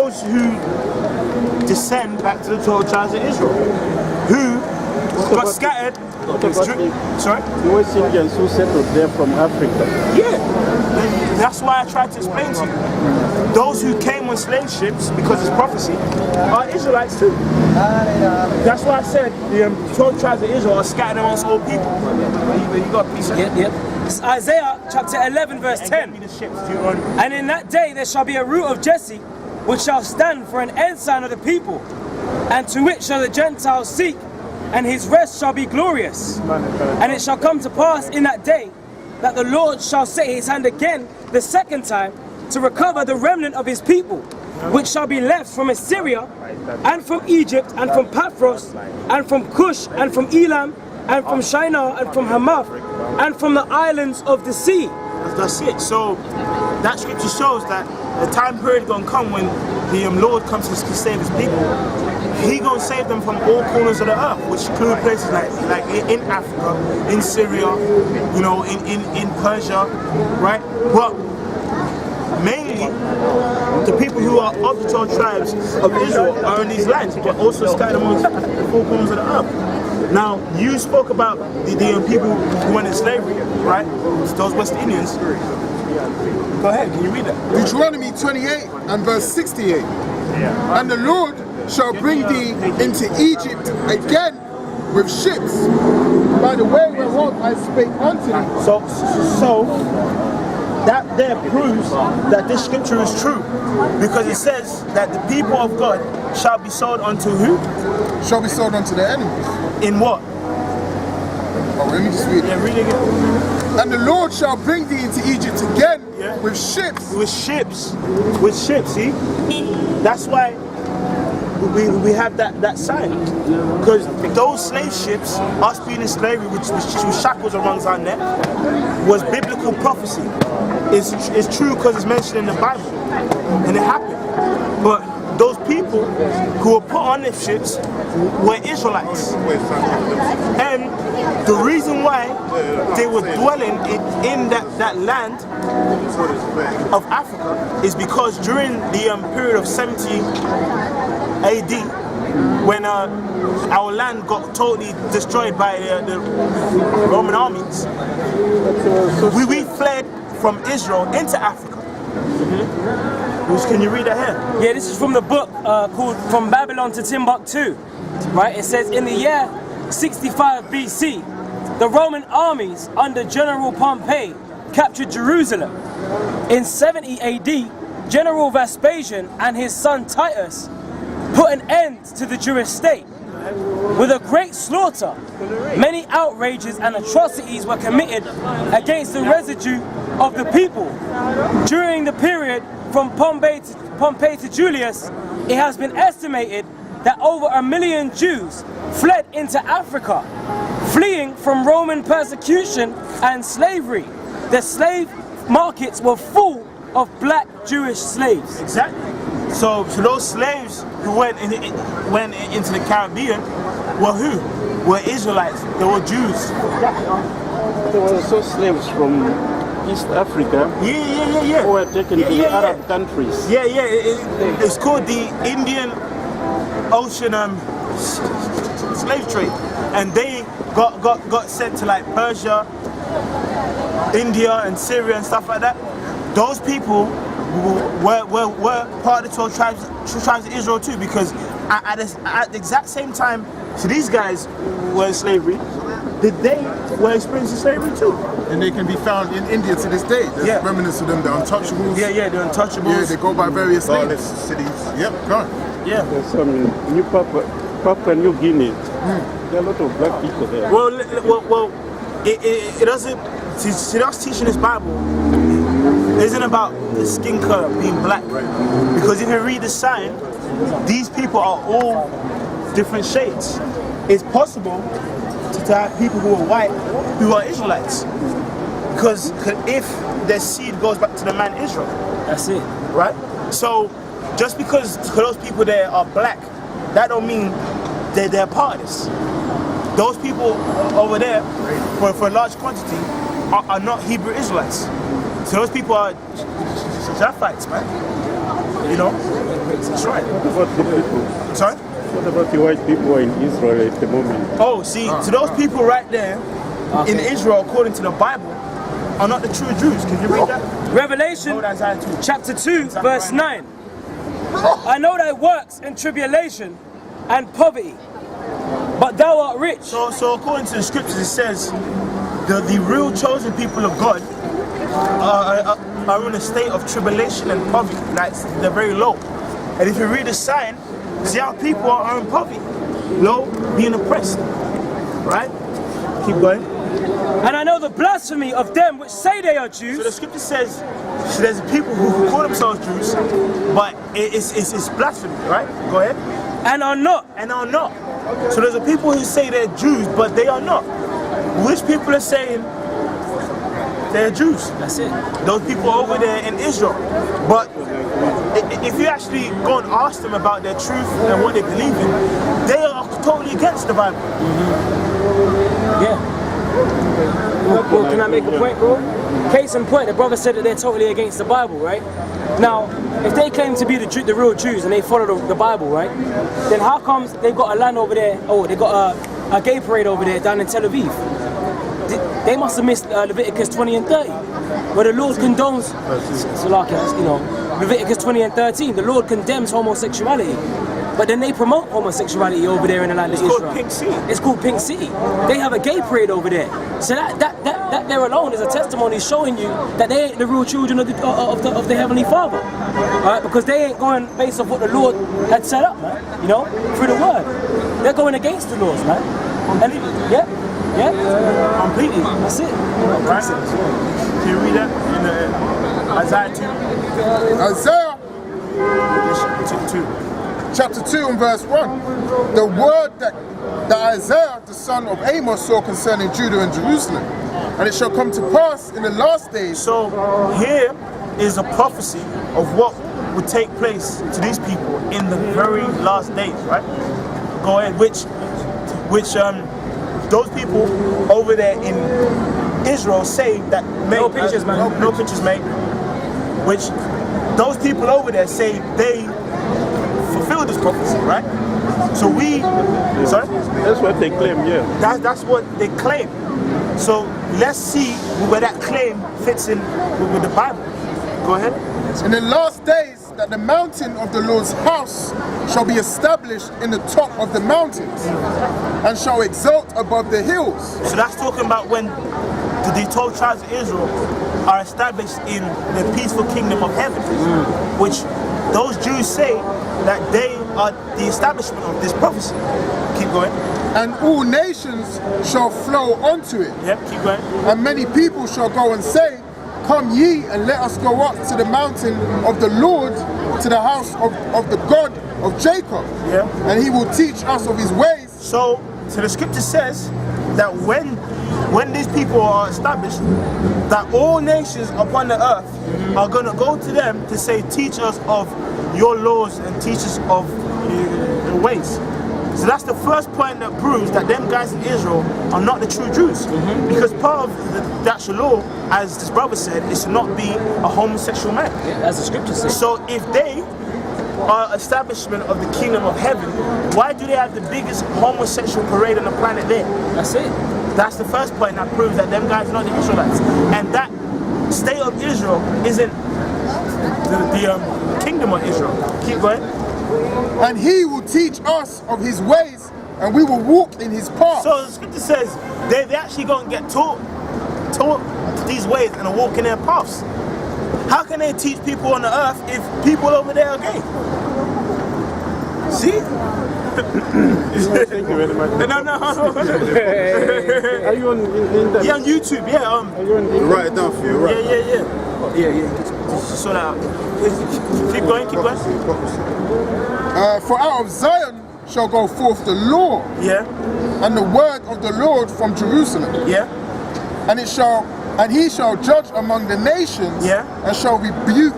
those who descend back to the 12 tribes of Israel, who got scattered. Sorry? The West Indians who settled there from Africa. Yeah, that's why I tried to explain to you. Those who came on slave ships, because it's prophecy, are Israelites too. That's why I said the 12 tribes of Israel are scattered amongst all people. You got a piece of Yep. It's Isaiah chapter 11 verse 10. And in that day there shall be a root of Jesse, which shall stand for an ensign of the people, and to which shall the Gentiles seek, and his rest shall be glorious. And it shall come to pass in that day that the Lord shall set his hand again the second time to recover the remnant of his people, which shall be left from Assyria, and from Egypt, and from Paphros, and from Cush, and from Elam, and from Shinar, and from Hamath, and from the islands of the sea. That's it. So that scripture shows that the time period gonna come when the Lord comes to save his people. He gonna save them from all corners of the earth, which include places like in Africa, in Syria, you know, in Persia, right? But mainly, the people who are of the 12 tribes of Israel are in these lands, but also scattered amongst the four corners of the earth. Now, you spoke about the people who went in slavery, right? Those West Indians. Go ahead, can you read that? Deuteronomy 28 and verse 68. And the Lord shall bring thee into Egypt again with ships by the way whereof I spake unto thee. So that there proves that this scripture is true, because it says that the people of God shall be sold unto who? Shall be sold unto their enemies. In what? Oh, let me just read it. Yeah, read it again. And the Lord shall bring thee into Egypt again with ships. With ships, see? That's why we have that sign, because those slave ships, us being in slavery, which shackles around our neck, was biblical prophecy. It's true because it's mentioned in the Bible, and it happened. But those people who were put on the ships were Israelites, and the reason why they were dwelling in that land of Africa is because during the period of 70 AD, when our land got totally destroyed by the Roman armies, we fled from Israel into Africa. Can you read that here? Yeah, this is from the book called From Babylon to Timbuktu. Right? It says, in the year 65 BC, the Roman armies under General Pompey captured Jerusalem. In 70 AD, General Vespasian and his son Titus put an end to the Jewish state. With a great slaughter, many outrages and atrocities were committed against the residue of the people. During the period from Pompey to Julius, it has been estimated that over 1 million Jews fled into Africa, fleeing from Roman persecution and slavery. The slave markets were full of black Jewish slaves. Exactly. So those slaves who went into the Caribbean were who? Were Israelites. They were Jews. There were also slaves from East Africa. Yeah. Who were taken to the Arab countries. Yeah. It's called the Indian Ocean slave trade, and they got sent to like Persia, India, and Syria and stuff like that. Those people were part of the 12 tribes of Israel too, because at the exact same time, so these guys were in slavery, they were experiencing slavery too. And they can be found in India to this day. There's remnants of them, the Untouchables. Yeah, the Untouchables. Yeah, they go by various names. Cities. Yep, go on. Yeah. There's some in Papua New Guinea. There are a lot of black people there. Well, it doesn't. See, us teaching this Bible isn't about the skin color being black, because if you read the sign, these people are all different shades. It's possible to have people who are white who are Israelites, because if their seed goes back to the man Israel, That's it. right? So just because those people there are black, that don't mean they're part of this. Those people over there, for a large quantity, are not Hebrew Israelites. So those people are Japhites, man. You know? That's right. What about the people? Sorry? What about the white people in Israel at the moment? Oh, see, to those people right there in Israel, according to the Bible, are not the true Jews. Can you read that? Revelation Hold Isaiah 2. chapter 2, verse 9. I know thy works in tribulation and poverty, but thou art rich. So according to the scriptures, it says the real chosen people of God are in a state of tribulation and poverty. Like they're very low. And if you read the sign, see how people are in poverty, low, being oppressed. Right? Keep going. And I know the blasphemy of them which say they are So the Jews, scripture says there's people who call themselves Jews, but it's blasphemy, right? Go ahead. and are not. And are not. So there's a people who say they're Jews, but they are not. Which people are saying they're Jews? That's it. Those people over there in Israel. But if you actually go and ask them about their truth and what they believe in, they are totally against the Bible. Yeah. Well, can I make a point, bro? Case in point, the brother said that they're totally against the Bible, right? Now, if they claim to be the real Jews and they follow the Bible, right? Then how comes they've got a land over there? Oh, they got a gay parade over there down in Tel Aviv. They must have missed Leviticus 20 and 30, where the Lord condones, Leviticus 20 and 13. The Lord condemns homosexuality. But then they promote homosexuality over there in the land of Israel. It's called Pink City. It's called Pink City. They have a gay parade over there. So that there alone is a testimony showing you that they ain't the real children of the Heavenly Father. Alright? Because they ain't going based off what the Lord had set up, man. You know, through the word. They're going against the laws, man. And Completely. that's it. Right? Can you read that in Isaiah 2? Isaiah chapter 2 and verse 1. The word that Isaiah, the son of Amos, saw concerning Judah and Jerusalem. And it shall come to pass in the last days. So here is a prophecy of what would take place to these people in the very last days, right? Go ahead, which those people over there in Israel say that No pictures, man. No pictures, mate. Which those people over there say they fulfill this prophecy, right? So sorry? That's what they claim, yeah. That's what they claim. So let's see where that claim fits in with the Bible. Go ahead. In the last days that the mountain of the Lord's house shall be established in the top of the mountains and shall exalt above the hills. So that's talking about when the 12 tribes of Israel are established in the peaceful kingdom of heaven, which those Jews say that they are the establishment of this prophecy. Keep going. And all nations shall flow unto it. Yep, keep going. And many people shall go and say, Come ye, and let us go up to the mountain of the Lord, to the house of the God of Jacob. Yeah. And he will teach us of his ways. So the scripture says that when these people are established, that all nations upon the earth are going to go to them to say, teach us of your laws and teach us of the ways. So that's the first point that proves that them guys in Israel are not the true Jews. Because part of the actual law, as this brother said, is to not be a homosexual man. Yeah, as the scripture says. So if they are establishment of the kingdom of heaven, why do they have the biggest homosexual parade on the planet there? That's it. That's the first point that proves that them guys are not the Israelites. And that state of Israel isn't the kingdom of Israel. Keep going. And he will teach us of his ways, and we will walk in his paths. So the scripture says they actually go and get taught these ways and walk in their paths. How can they teach people on the earth if people over there are gay? See? Thank you very much. No. Are you on Yeah, on YouTube, yeah. Are you on Write it down for you, right? Yeah. Just sort out. Keep going. For out of Zion shall go forth the law, Yeah. and the word of the Lord from Jerusalem. Yeah. And he shall judge among the nations, Yeah. and shall rebuke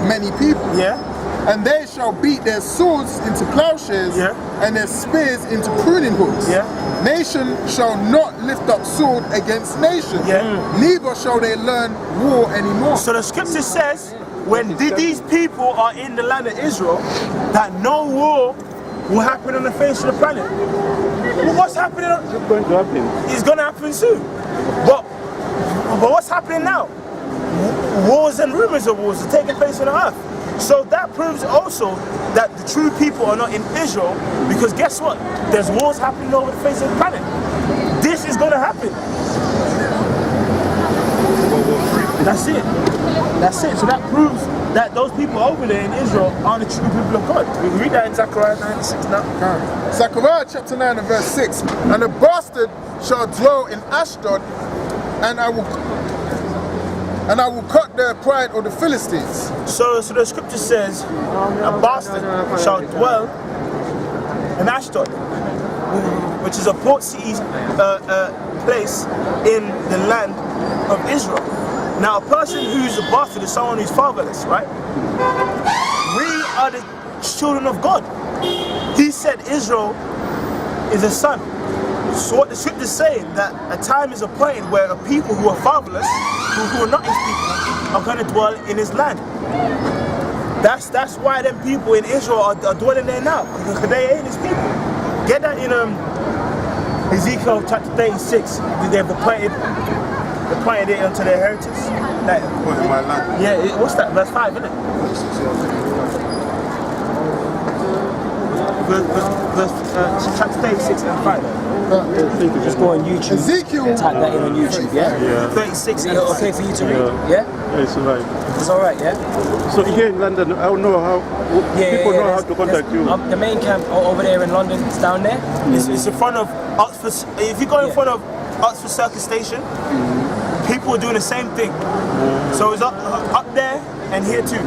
many people. Yeah. And they shall beat their swords into plowshares, Yeah. and their spears into pruning hooks. Yeah. Nation shall not lift up sword against nation, Yeah. neither shall they learn war anymore. So the scripture says when these people are in the land of Israel, that no war will happen on the face of the planet. Well, what's happening? It's going to happen. It's going to happen soon. But what's happening now? Wars and rumors of wars are taking place on the earth. So that proves also that the true people are not in Israel, because guess what? There's wars happening over the face of the planet. This is going to happen. That's it. That's it. So that proves that those people over there in Israel are the true people of God. We can read that in Zechariah 9:6 now. Zechariah chapter 9 and verse 6. And the bastard shall dwell in Ashdod, and I will cut the pride of the Philistines. So the scripture says, a bastard shall dwell in Ashdod, which is a port city place in the land of Israel. Now, a person who's a bastard is someone who's fatherless, right? We are the children of God. He said Israel is a son. So what the scripture is saying, that a time is appointed where a people who are fatherless, who are not his people, are going to dwell in his land. That's why them people in Israel are dwelling there now, because they ain't his people. Get that in Ezekiel chapter 36. They've appointed it unto their heritage. Like, my land. yeah, what's that? Verse 5, isn't it? Chapter 36 and 5. Just go on YouTube. Ezekiel. Type that in on YouTube, yeah? Yeah. 36 Is and it 5. okay for you to read? Yeah. Yeah? It's right. It's alright, yeah? So here in London, I don't know how people know how to contact you. The main camp over there in London, it's down there. It's in front of Oxford. If you go in front of Oxford Circus Station, people are doing the same thing. So it's up there and here too.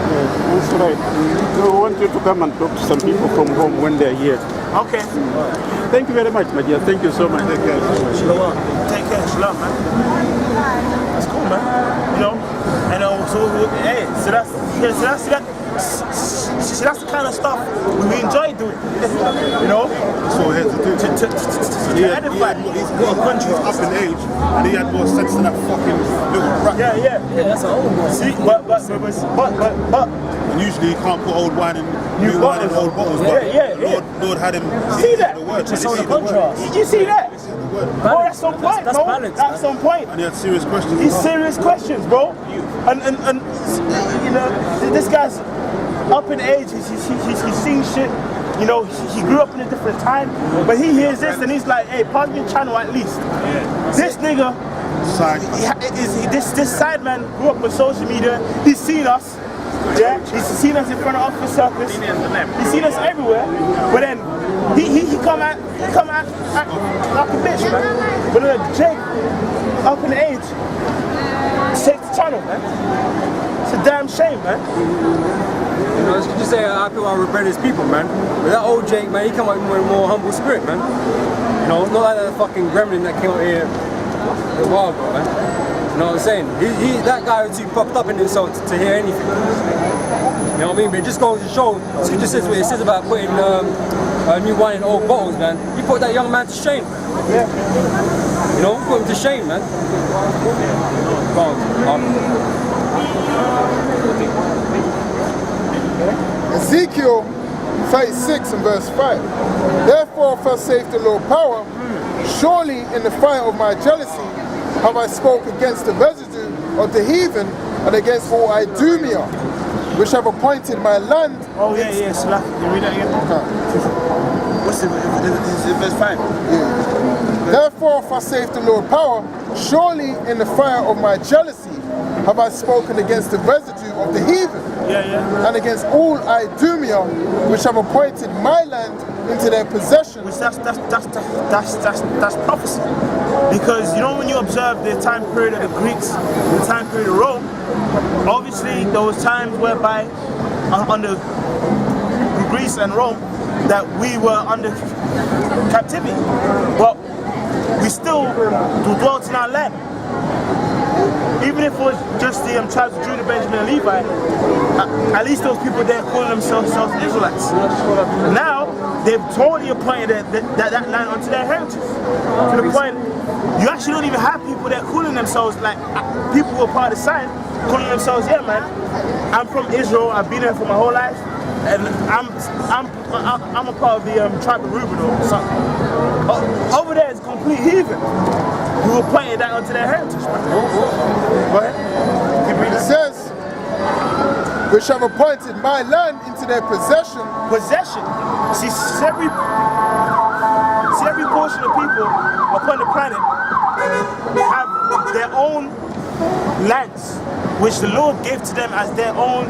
That's right. So I want you to come and talk to some people from home when they're here. Okay. Thank you very much, my dear. Thank you so much. Take care. Take care, shalom, man. That's cool, man. You know, and hey, so that's the kind of stuff we enjoy doing. You know, So here to do. to edify. He's got a country up in age, and he had more sense than that fucking little brat. Yeah. Yeah, that's an old one. See, but And usually you can't put old wine in new wine in old bottles. But Yeah. Lord had him See that? the word. Just Did on he the see the word? contrast. did you see that? Balance. Bro, that's on point, That's bro. balance, That's man. on point. And he had serious questions. These as well. serious questions, bro. And you know, this guy's up in age. He's seen shit. You know, he grew up in a different time. But he hears this and he's like, hey, pass me a channel at least. This nigga, Side. this side man grew up on social media. He's seen us. Yeah, he's seen us in front of Oxford Circus. He's seen us everywhere. But then he come out like a bitch, man. But then Jake, up in age, takes the channel, man. It's a damn shame, man. You know, you say I feel our rebellious people, man. But that old Jake, man, he come out with a more humble spirit, man. You know, not like that fucking gremlin that came out here a while ago, man. You know what I'm saying? That guy was too puffed up in himself to hear anything. You know what I mean? But it just goes to show, it just says what it says about putting new wine in old bottles, man. You put that young man to shame. Yeah. You know, put him to shame, man. Ezekiel 36 and verse 5. Therefore, thus saith the Lord power, surely in the fire of my jealousy have I spoke against the residue of the heathen and against all Idumea, which have appointed my land. Oh yeah. So like, you read that again? What's it? Is it verse 5? Therefore, thus saith the Lord power, surely in the fire of my jealousy have I spoken against the residue of the heathen Yeah. and against all Idumea, which have appointed my land into their possession. Which that's prophecy. Because you know when you observe the time period of the Greeks, the time period of Rome, obviously there was times whereby under Greece and Rome that we were under captivity. But we still dwelt in our land. Even if it was just the tribes of Judah, Benjamin, and Levi, at least those people there calling themselves Israelites. Now, they've totally appointed that land onto their heritage. To the point, you actually don't even have people there calling themselves like people who are part of the sign. calling themselves, yeah, man, I'm from Israel. I've been here for my whole life, and I'm a part of the tribe of Reuben or something. Over there is complete heathen who were pointing that onto their heritage, man. Go ahead. Keep reading. It says, which have appointed my land into their possession. Possession. See every portion of people upon the planet have their own lands, which the Lord gave to them as their own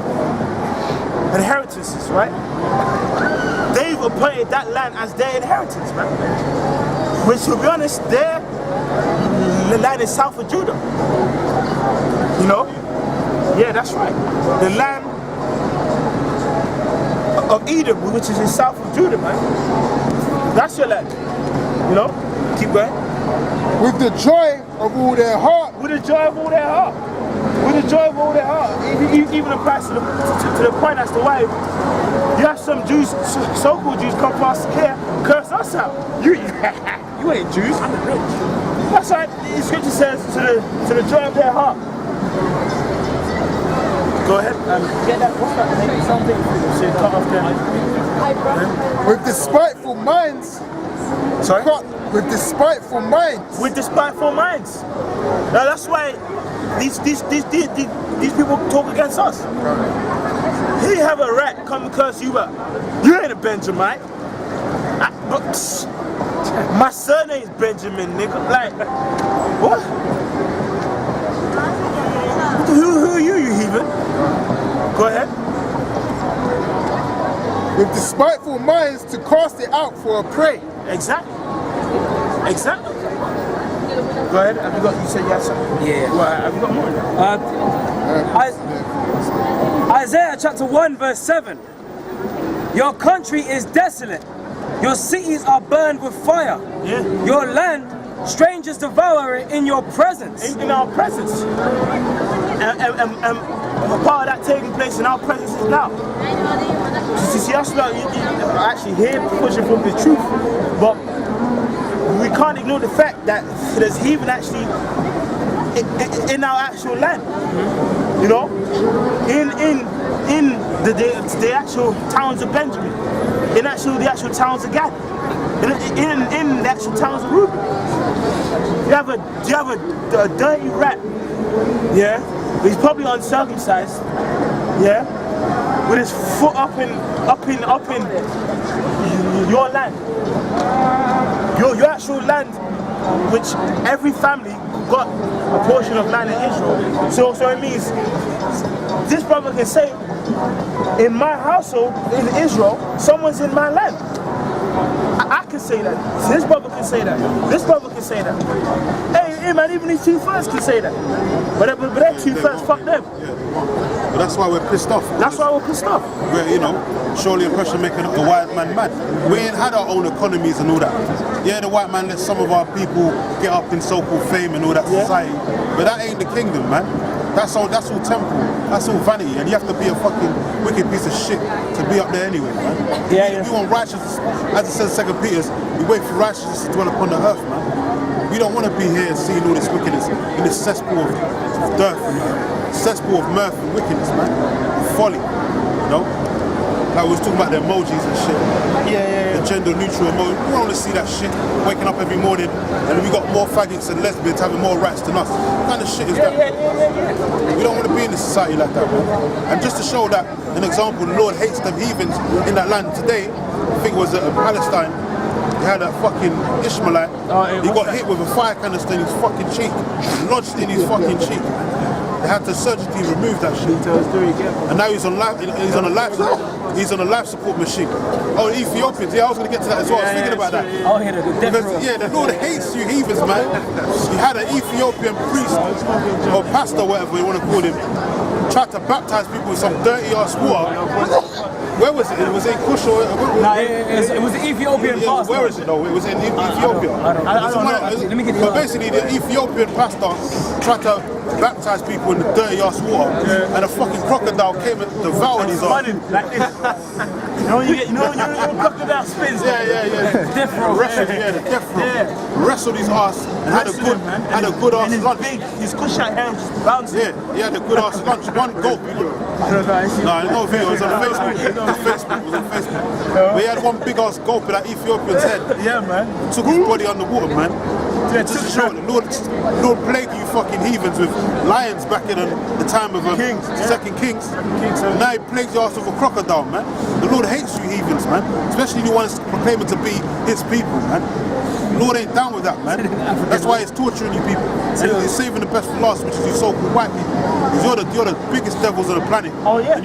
inheritances, right? They've appointed that land as their inheritance, man. Which, to be honest, the land is south of Judah. You know? Yeah, that's right. The land of Edom, which is in south of Judah, man. That's your land. You know? Keep going. With the joy of all their heart. With the joy of all their heart. With the joy of all their heart. Even applies to the point as to why you have some Jews, so-called Jews, come past here, curse us out. You ain't Jews. I'm the rich. That's right. The scripture says to the joy of their heart. Go ahead and get that. What's that? Maybe something. So you cut off there. With despiteful minds. Sorry? With despiteful minds. With despiteful minds. Now that's why these people talk against us. He have a rat come and curse you out. You ain't a Benjamite. My surname's Benjamin, nigga. Like, what? Who are you heathen? Go ahead. With despiteful minds to cast it out for a prey. Exactly. Exactly. Go ahead. Have you got? You said you had something. Yeah. Well, have you got more? Isaiah chapter 1 verse 7. Your country is desolate. Your cities are burned with fire. Yeah. Your land, strangers devour it in your presence. In our presence. And a part of that taking place in our presence is now. See, that's like you actually here pushing from the truth, but we can't ignore the fact that there's heathen actually in our actual land. You know, in the actual towns of Benjamin, in the actual towns of Gad, in the actual towns of Reuben. You have a dirty rat, yeah. He's probably uncircumcised, yeah, with his foot up in your land, your actual land, which every family got a portion of land in Israel. So it means this brother can say, in my household in Israel, someone's in my land. I can say that. This brother can say that. This brother can say that. Hey man, even these two first can say that. But that two first, fuck them. But that's why we're pissed off. That's why we're pissed off. We're, surely impression making the white man mad. We ain't had our own economies and all that. Yeah, the white man lets some of our people get up in so-called fame and all that society. But that ain't the kingdom, man. That's all temporal. That's all vanity. And you have to be a fucking wicked piece of shit to be up there anyway, man. We want righteousness, as it says in 2 Peter, we wait for righteousness to dwell upon the earth, man. We don't want to be here seeing all this wickedness in this cesspool of dirt and cesspool of mirth and wickedness, man. Folly, you know? Like we was talking about the emojis and shit. The gender neutral emoji. We don't want to see that shit waking up every morning and we got more faggots and lesbians having more rights than us. What kind of shit is that? We don't want to be in a society like that, man. And just to show that an example, the Lord hates them heathens in that land today. I think it was Palestine. He had a fucking Ishmaelite. He got hit with a fire canister in his fucking cheek, lodged in his fucking cheek. They had to surgically remove that shit. And now he's on a life support machine. Oh, Ethiopians. Yeah, I was going to get to that as well. I was thinking about that. Oh, yeah, Because, the Lord hates you heathens, man. He had an Ethiopian priest or pastor, whatever you want to call him, tried to baptize people with some dirty ass water. Where was it? Was it in Kush or? It was the Ethiopian pastor. Where is it though? It was in Ethiopia. I don't know. Let me get it. But basically, the Ethiopian pastor tried to baptize people in the dirty ass water, and a fucking crocodile came and devoured his arm. You know when your crocodile spins. Yeah. Death row. Wrestled, the death row. Yeah. Wrestled his ass and had a Wrestling, man. good And ass his lunch. big, his cushion hair was just bouncing. Yeah, he had a good ass lunch. One gulp. No, no video. It was on Facebook. It was on Facebook. But he had one big ass gulp of that Ethiopian's head. Yeah, man. Took his body underwater, man. Yeah, Just took to show the- the Lord plague you fucking heathens with lions back in the time of Kings, yeah. second kings. Kings, yeah. Now he plagues your ass with a crocodile, man. The Lord hates you heathens, man. Especially the ones proclaiming to be his people, man. The Lord ain't down with that, man. That's why he's torturing you people. He's saving the best for last, which is you so-called white people. Because you're the biggest devils on the planet. Oh, yeah.